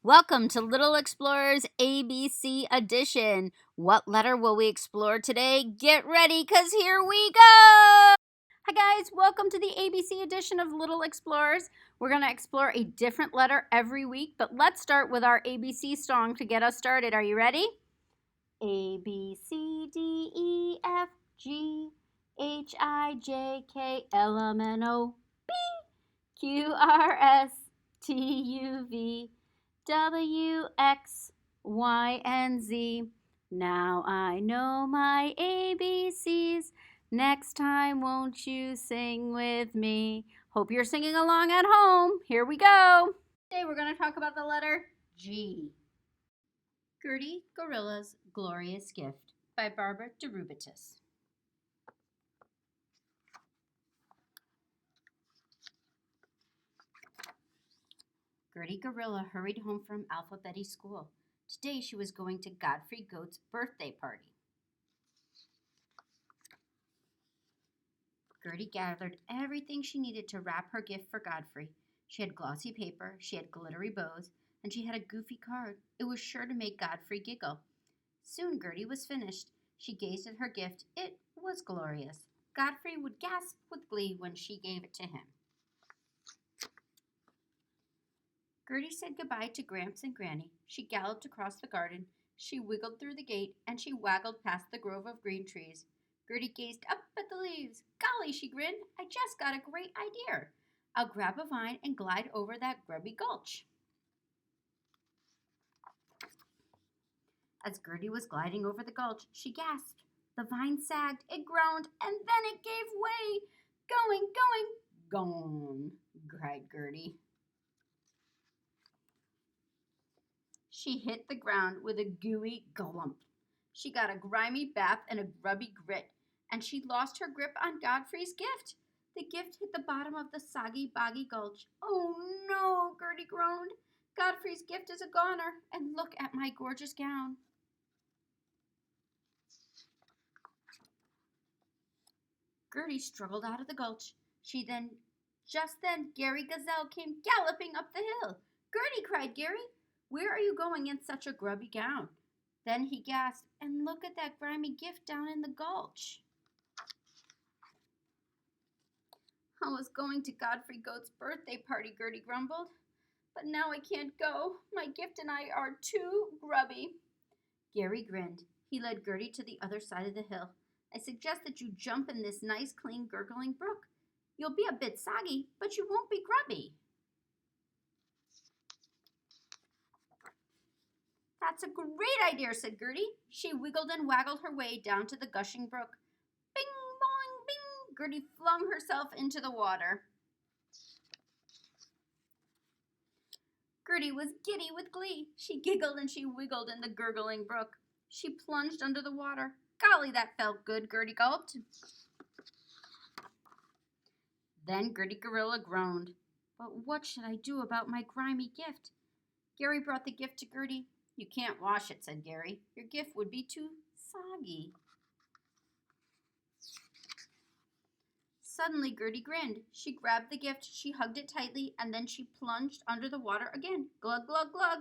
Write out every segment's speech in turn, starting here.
Welcome to Little Explorers ABC Edition. What letter will we explore today? Get ready, because here we go! Hi guys, welcome to the ABC edition of Little Explorers. We're going to explore a different letter every week, but let's start with our ABC song to get us started. Are you ready? A, B, C, D, E, F, G, H, I, J, K, L, M, N, O, P, Q, R, S, T, U, V, W, X, Y, and Z. Now I know my ABCs. Next time, won't you sing with me? Hope you're singing along at home. Here we go. Today we're going to talk about the letter G. Gertie Gorilla's Glorious Gift by Barbara deRubertis. Gertie Gorilla hurried home from Alpha Betty school. Today she was going to Godfrey Goat's birthday party. Gertie gathered everything she needed to wrap her gift for Godfrey. She had glossy paper, she had glittery bows, and she had a goofy card. It was sure to make Godfrey giggle. Soon Gertie was finished. She gazed at her gift. It was glorious. Godfrey would gasp with glee when she gave it to him. Gertie said goodbye to Gramps and Granny. She galloped across the garden. She wiggled through the gate, and she waggled past the grove of green trees. Gertie gazed up at the leaves. Golly, she grinned, I just got a great idea. I'll grab a vine and glide over that grubby gulch. As Gertie was gliding over the gulch, she gasped. The vine sagged, it groaned, and then it gave way. Going, gone, cried Gertie. She hit the ground with a gooey glump. She got a grimy bath and a grubby grit, and she lost her grip on Godfrey's gift. The gift hit the bottom of the soggy, boggy gulch. Oh no, Gertie groaned. Godfrey's gift is a goner, and look at my gorgeous gown. Gertie struggled out of the gulch. Just then, Gary Gazelle came galloping up the hill. Gertie, cried Gary, where are you going in such a grubby gown? Then he gasped, and look at that grimy gift down in the gulch. I was going to Godfrey Goat's birthday party, Gertie grumbled. But now I can't go. My gift and I are too grubby. Gary grinned. He led Gertie to the other side of the hill. I suggest that you jump in this nice, clean, gurgling brook. You'll be a bit soggy, but you won't be grubby. That's a great idea, said Gertie. She wiggled and waggled her way down to the gushing brook. Bing, boing, bing! Gertie flung herself into the water. Gertie was giddy with glee. She giggled and she wiggled in the gurgling brook. She plunged under the water. Golly, that felt good, Gertie gulped. Then Gertie Gorilla groaned. But what should I do about my grimy gift? Gary brought the gift to Gertie. You can't wash it, said Gary. Your gift would be too soggy. Suddenly, Gertie grinned. She grabbed the gift, she hugged it tightly, and then she plunged under the water again. Glug, glug, glug.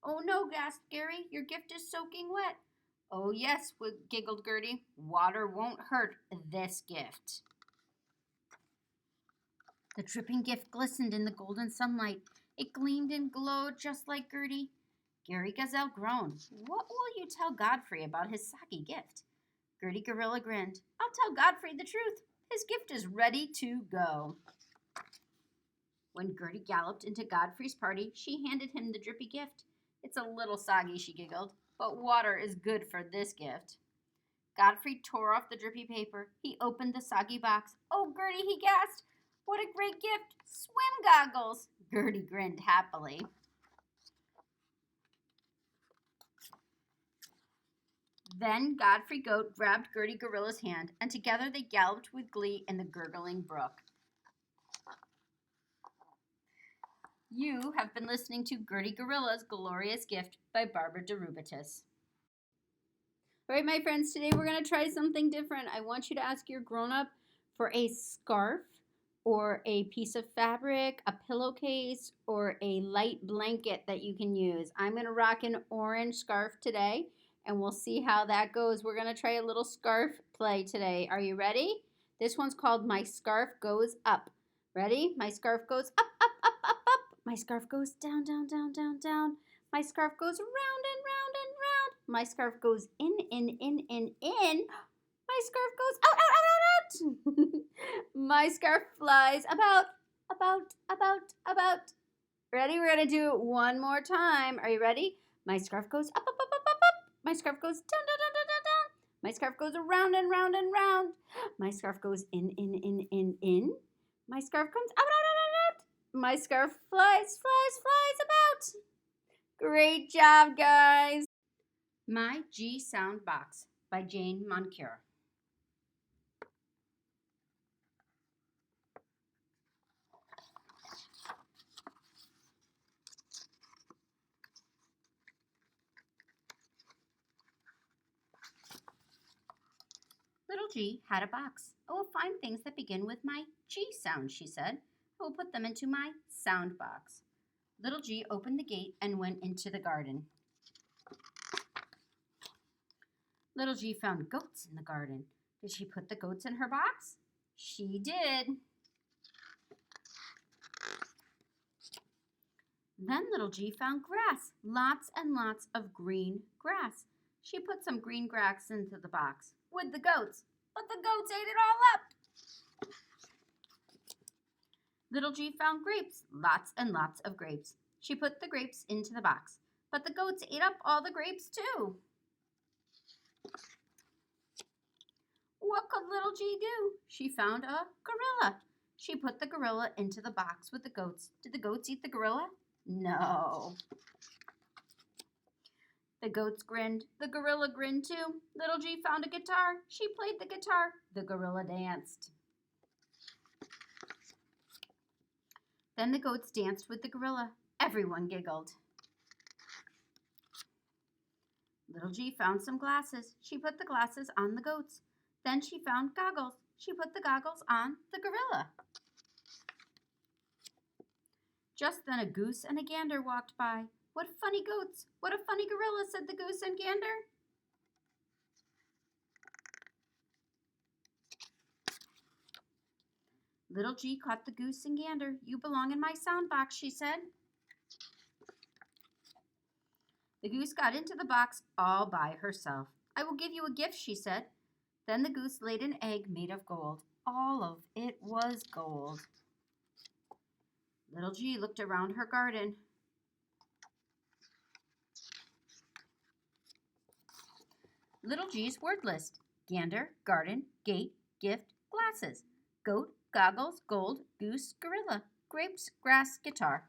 Oh no, gasped Gary. Your gift is soaking wet. Oh yes, giggled Gertie. Water won't hurt this gift. The dripping gift glistened in the golden sunlight. It gleamed and glowed just like Gertie. Gary Gazelle groaned. What will you tell Godfrey about his soggy gift? Gertie Gorilla grinned. I'll tell Godfrey the truth. His gift is ready to go. When Gertie galloped into Godfrey's party, she handed him the drippy gift. It's a little soggy, she giggled, but water is good for this gift. Godfrey tore off the drippy paper. He opened the soggy box. Oh, Gertie, he gasped. What a great gift! Swim goggles! Gertie grinned happily. Then Godfrey Goat grabbed Gertie Gorilla's hand, and together they galloped with glee in the gurgling brook. You have been listening to Gertie Gorilla's Glorious Gift by Barbara deRubertis. All right, my friends, today we're going to try something different. I want you to ask your grown-up for a scarf or a piece of fabric, a pillowcase, or a light blanket that you can use. I'm going to rock an orange scarf today, and we'll see how that goes. We're going to try a little scarf play today. Are you ready? This one's called My Scarf Goes Up. Ready? My scarf goes up, up, up, up, up. My scarf goes down, down, down, down, down. My scarf goes round and round and round. My scarf goes in, in, in, in, in. My scarf goes out, out, out, out, out. My scarf flies about, about. Ready? We're going to do it one more time. Are you ready? My scarf goes up, up, up, up, up, up. My scarf goes down, down, down, down, down, down. My scarf goes around and round and round. My scarf goes in, in, in, in, in. My scarf comes out, out, out, out, out. My scarf flies, flies, flies about. Great job, guys. My G Sound Box by Jane Moncure. Little G had a box. I will find things that begin with my G sound, she said. I will put them into my sound box. Little G opened the gate and went into the garden. Little G found goats in the garden. Did she put the goats in her box? She did. Then Little G found grass, lots and lots of green grass. She put some green grass into the box with the goats, but the goats ate it all up. Little G found grapes, lots and lots of grapes. She put the grapes into the box, but the goats ate up all the grapes too. What could Little G do? She found a gorilla. She put the gorilla into the box with the goats. Did the goats eat the gorilla? No. The goats grinned. The gorilla grinned too. Little G found a guitar. She played the guitar. The gorilla danced. Then the goats danced with the gorilla. Everyone giggled. Little G found some glasses. She put the glasses on the goats. Then she found goggles. She put the goggles on the gorilla. Just then a goose and a gander walked by. What funny goats! What a funny gorilla, said the goose and gander. Little G caught the goose and gander. You belong in my sound box, she said. The goose got into the box all by herself. I will give you a gift, she said. Then the goose laid an egg made of gold. All of it was gold. Little G looked around her garden. Little G's word list: gander, garden, gate, gift, glasses, goat, goggles, gold, goose, gorilla, grapes, grass, guitar.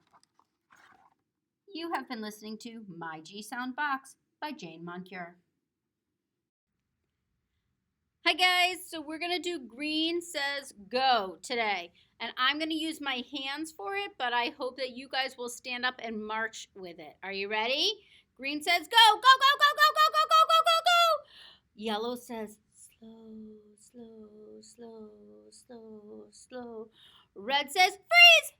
You have been listening to My G Sound Box by Jane Moncure. Hi guys, so we're going to do Green Says Go today. And I'm going to use my hands for it, but I hope that you guys will stand up and march with it. Are you ready? Green says go, go, go, go, go, go, go, go, go, go, go. Yellow says slow, slow, slow, slow, slow. Red says freeze.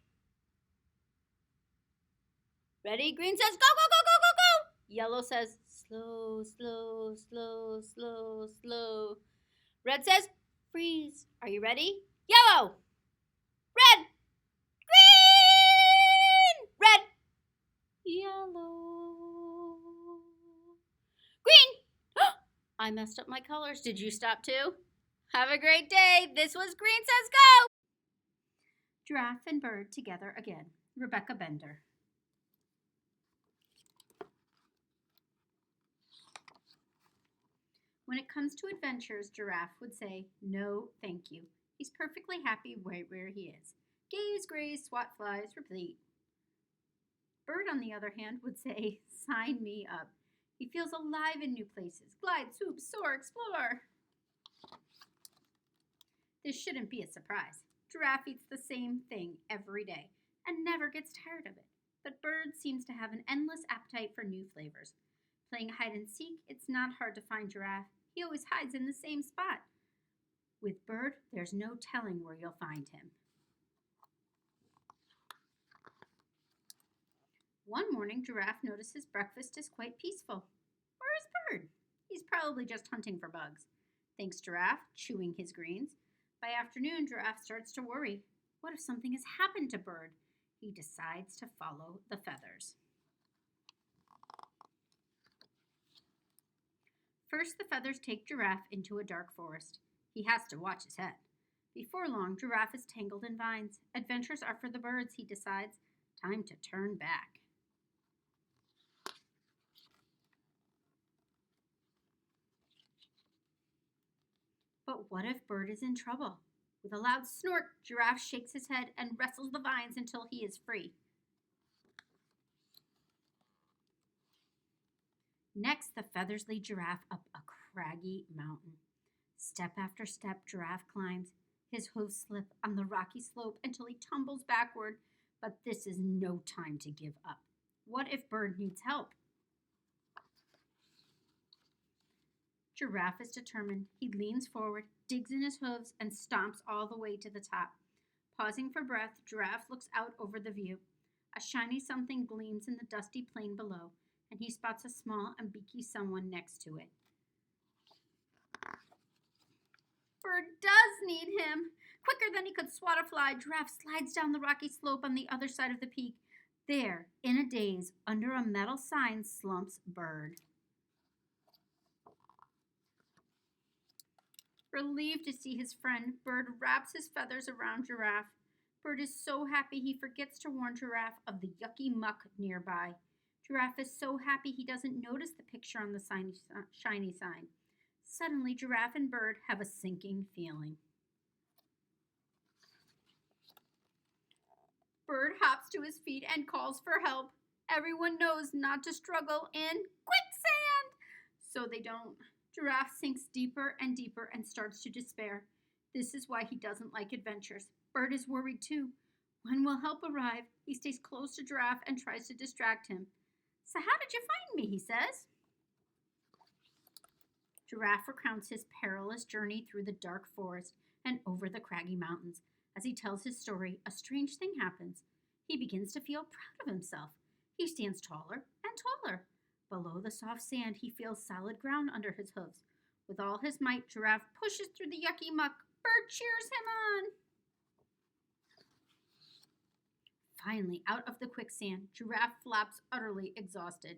Ready? Green says go, go, go, go, go, go. Yellow says slow, slow, slow, slow, slow. Red says freeze. Are you ready? Yellow. Red. Green. Red. Yellow. Green. I messed up my colors. Did you stop too? Have a great day. This was Green Says Go. Giraffe and Bird together again. Rebecca Bender. When it comes to adventures, Giraffe would say, no, thank you. He's perfectly happy right where he is. Gaze, graze, swat flies, replete. Bird, on the other hand, would say, sign me up. He feels alive in new places. Glide, swoop, soar, explore. This shouldn't be a surprise. Giraffe eats the same thing every day and never gets tired of it. But Bird seems to have an endless appetite for new flavors. Playing hide and seek, it's not hard to find Giraffe. He always hides in the same spot. With Bird, there's no telling where you'll find him. One morning, Giraffe noticed his breakfast is quite peaceful. Where is Bird? He's probably just hunting for bugs, thinks Giraffe, chewing his greens. By afternoon, Giraffe starts to worry. What if something has happened to Bird? He decides to follow the feathers. First, the feathers take Giraffe into a dark forest. He has to watch his head. Before long, Giraffe is tangled in vines. Adventures are for the birds, he decides. Time to turn back. But what if Bird is in trouble? With a loud snort, Giraffe shakes his head and wrestles the vines until he is free. Next, the feathers lead Giraffe up a craggy mountain. Step after step, Giraffe climbs. His hooves slip on the rocky slope until he tumbles backward. But this is no time to give up. What if Bird needs help? Giraffe is determined. He leans forward, digs in his hooves, and stomps all the way to the top. Pausing for breath, Giraffe looks out over the view. A shiny something gleams in the dusty plain below, and he spots a small and beaky someone next to it. Bird does need him. Quicker than he could swat a fly, Giraffe slides down the rocky slope on the other side of the peak. There, in a daze, under a metal sign, slumps Bird. Relieved to see his friend, Bird wraps his feathers around Giraffe. Bird is so happy he forgets to warn Giraffe of the yucky muck nearby. Giraffe is so happy he doesn't notice the picture on the shiny sign. Suddenly, Giraffe and Bird have a sinking feeling. Bird hops to his feet and calls for help. Everyone knows not to struggle in quicksand, so they don't. Giraffe sinks deeper and deeper and starts to despair. This is why he doesn't like adventures. Bird is worried too. When will help arrive? He stays close to Giraffe and tries to distract him. So how did you find me? He says. Giraffe recounts his perilous journey through the dark forest and over the craggy mountains. As he tells his story, a strange thing happens. He begins to feel proud of himself. He stands taller and taller. Below the soft sand, he feels solid ground under his hooves. With all his might, Giraffe pushes through the yucky muck. Bird cheers him on. Finally, out of the quicksand, Giraffe flops utterly exhausted.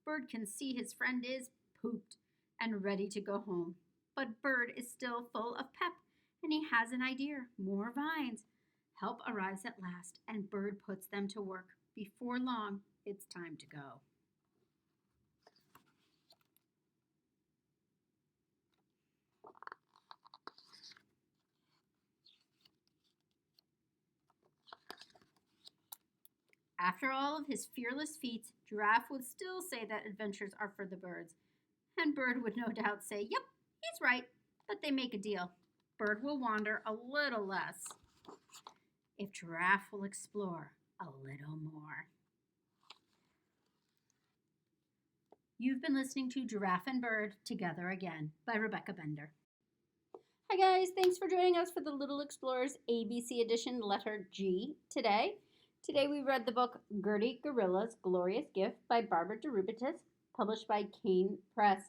Bird can see his friend is pooped and ready to go home. But Bird is still full of pep, and he has an idea. More vines. Help arrives at last, and Bird puts them to work. Before long, it's time to go. After all of his fearless feats, Giraffe would still say that adventures are for the birds. And Bird would no doubt say, yep, he's right, but they make a deal. Bird will wander a little less if Giraffe will explore a little more. You've been listening to Giraffe and Bird Together Again by Rebecca Bender. Hi guys, thanks for joining us for the Little Explorers ABC edition letter G today. Today we read the book Gertie Gorilla's Glorious Gift by Barbara deRubertis, published by Kane Press.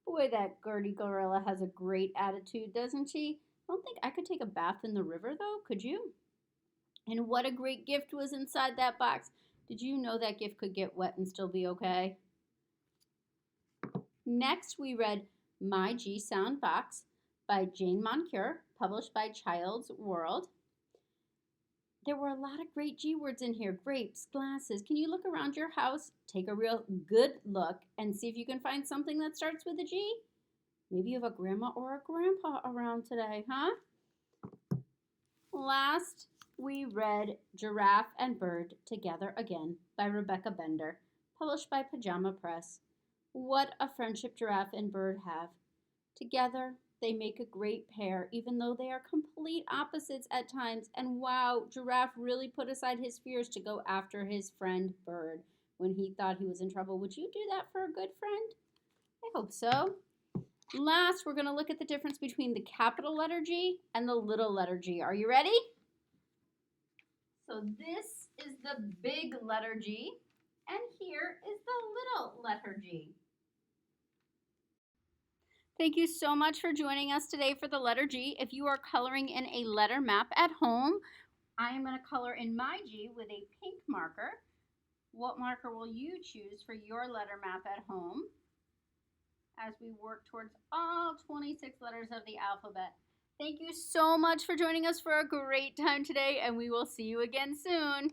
Boy, that Gertie Gorilla has a great attitude, doesn't she? I don't think I could take a bath in the river, though. Could you? And what a great gift was inside that box. Did you know that gift could get wet and still be okay? Next, we read My G Sound Box by Jane Moncure, published by Child's World. There were a lot of great G words in here. Grapes, glasses. Can you look around your house? Take a real good look and see if you can find something that starts with a G. Maybe you have a grandma or a grandpa around today, huh? Last, we read Giraffe and Bird Together Again by Rebecca Bender, published by Pajama Press. What a friendship Giraffe and Bird have. Together, they make a great pair, even though they are complete opposites at times. And wow, Giraffe really put aside his fears to go after his friend Bird when he thought he was in trouble. Would you do that for a good friend? I hope so. Last, we're going to look at the difference between the capital letter G and the little letter G. Are you ready? So this is the big letter G, And here is the little letter G. Thank you so much for joining us today for the letter G. If you are coloring in a letter map at home, I am going to color in my G with a pink marker. What marker will you choose for your letter map at home as we work towards all 26 letters of the alphabet? Thank you so much for joining us for a great time today, and we will see you again soon.